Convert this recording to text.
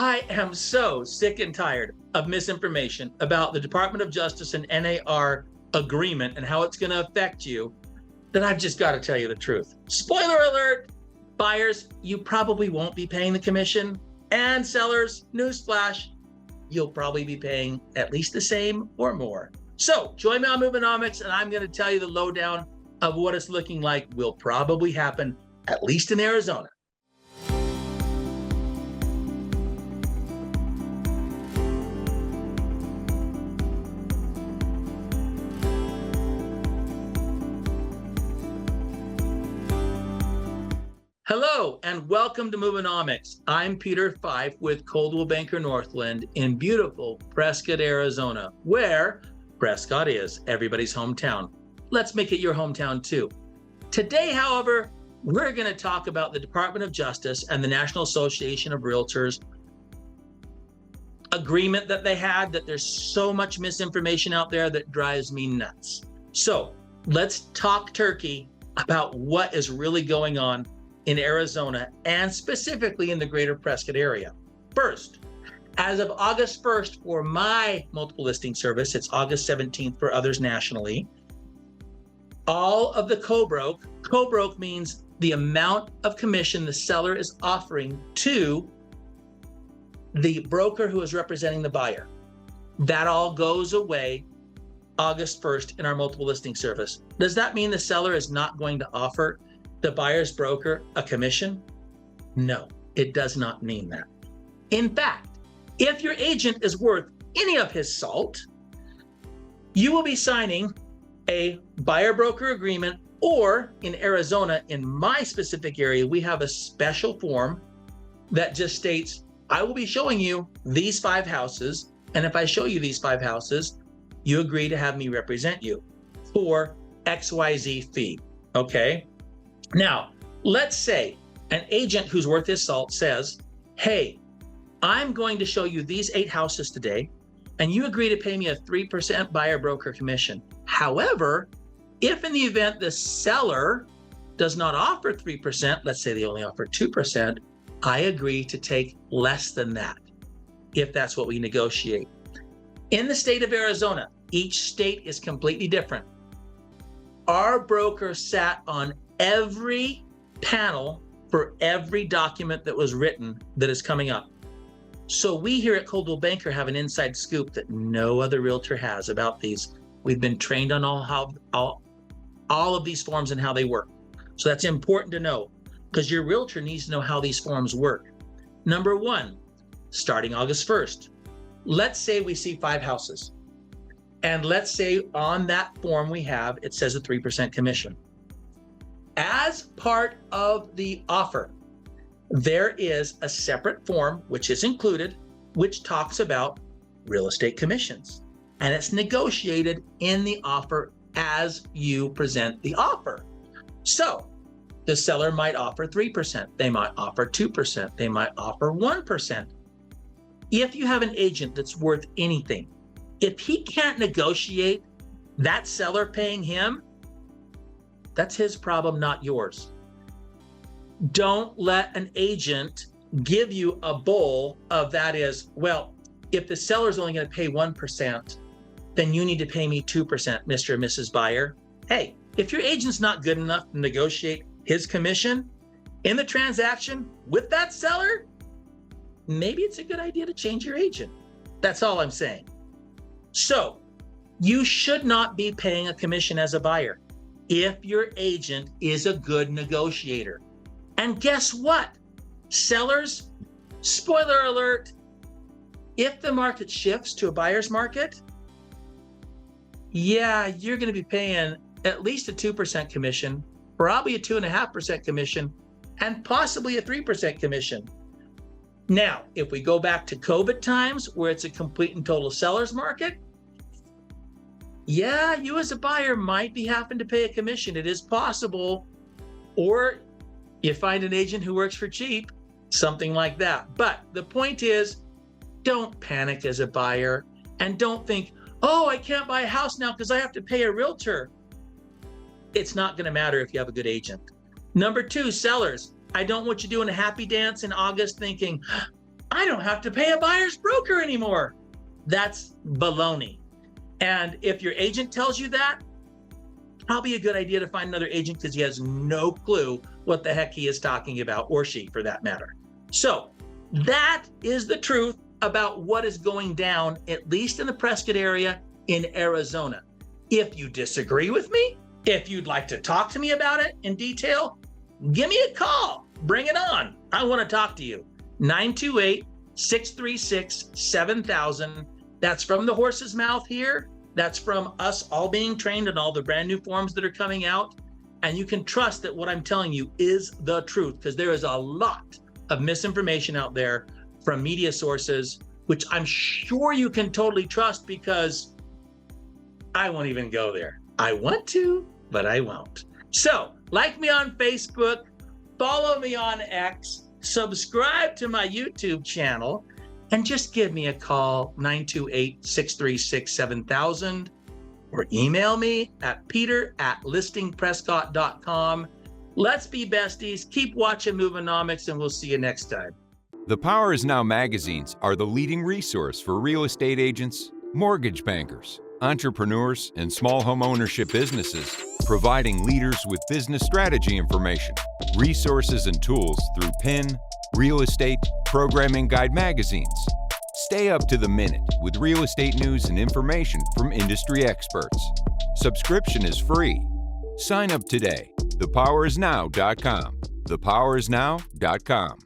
I am so sick and tired of misinformation about the Department of Justice and NAR agreement and how it's going to affect you that I've just got to tell you the truth. Spoiler alert, buyers, you probably won't be paying the commission, and sellers, newsflash, you'll probably be paying at least the same or more. So join me on MovEnomics, and I'm going to tell you the lowdown of what it's looking like will probably happen, at least in Arizona. Hello and welcome to MovEnomics. I'm Peter Fife with Coldwell Banker Northland in beautiful Prescott, Arizona, where Prescott is everybody's hometown. Let's make it your hometown too. Today, however, we're going to talk about the Department of Justice and the National Association of Realtors agreement that they had, that there's so much misinformation out there that drives me nuts. So let's talk turkey about what is really going on in Arizona and specifically in the greater Prescott area. First, as of August 1st for my multiple listing service, it's August 17th for others nationally, all of the co-broke means the amount of commission the seller is offering to the broker who is representing the buyer. That all goes away August 1st in our multiple listing service. Does that mean the seller is not going to offer the buyer's broker a commission? No, it does not mean that. In fact, if your agent is worth any of his salt, you will be signing a buyer-broker agreement, or in Arizona, in my specific area, we have a special form that just states, I will be showing you these 5 houses, and if I show you these 5 houses, you agree to have me represent you for XYZ fee, okay? Now, let's say an agent who's worth his salt says, hey, I'm going to show you these 8 houses today, and you agree to pay me a 3% buyer broker commission. However, if in the event the seller does not offer 3%, let's say they only offer 2%, I agree to take less than that, if that's what we negotiate. In the state of Arizona, each state is completely different. Our broker sat on every panel for every document that was written that is coming up. So we here at Coldwell Banker have an inside scoop that no other realtor has about these. We've been trained on all of these forms and how they work. So that's important to know, because your realtor needs to know how these forms work. Number 1, starting August 1st, let's say we see 5 houses. And let's say on that form we have, it says a 3% commission. As part of the offer, there is a separate form, which is included, which talks about real estate commissions. And it's negotiated in the offer as you present the offer. So the seller might offer 3%, they might offer 2%, they might offer 1%. If you have an agent that's worth anything, if he can't negotiate that seller paying him, that's his problem, not yours. Don't let an agent give you a bowl of that is, well, if the seller's only going to pay 1%, then you need to pay me 2%, Mr. and Mrs. Buyer. Hey, if your agent's not good enough to negotiate his commission in the transaction with that seller, maybe it's a good idea to change your agent. That's all I'm saying. So you should not be paying a commission as a buyer if your agent is a good negotiator. And guess what? Sellers, spoiler alert, if the market shifts to a buyer's market, yeah, you're going to be paying at least a 2% commission, probably a 2.5% commission, and possibly a 3% commission. Now, if we go back to COVID times where it's a complete and total seller's market, yeah, you as a buyer might be having to pay a commission. It is possible. Or you find an agent who works for cheap, something like that. But the point is, don't panic as a buyer and don't think, oh, I can't buy a house now because I have to pay a realtor. It's not going to matter if you have a good agent. Number 2, sellers, I don't want you doing a happy dance in August thinking, I don't have to pay a buyer's broker anymore. That's baloney. And if your agent tells you that, probably a good idea to find another agent because he has no clue what the heck he is talking about, or she for that matter. So that is the truth about what is going down, at least in the Prescott area in Arizona. If you disagree with me, if you'd like to talk to me about it in detail, give me a call. Bring it on. I want to talk to you. 928-636-7000. That's from the horse's mouth here. That's from us all being trained in all the brand new forms that are coming out. And you can trust that what I'm telling you is the truth, because there is a lot of misinformation out there from media sources, which I'm sure you can totally trust, because I won't even go there. I want to, but I won't. So like me on Facebook, follow me on X, subscribe to my YouTube channel, and just give me a call, 928-636-7000, or email me at peter@listingprescott.com. Let's be besties. Keep watching MovEnomics, and we'll see you next time. The Power Is Now magazines are the leading resource for real estate agents, mortgage bankers, entrepreneurs, and small home ownership businesses, providing leaders with business strategy information, resources, and tools through PIN, Real Estate, Programming Guide magazines. Stay up to the minute with real estate news and information from industry experts. Subscription is free. Sign up today. ThePowerisNow.com. ThePowerisNow.com.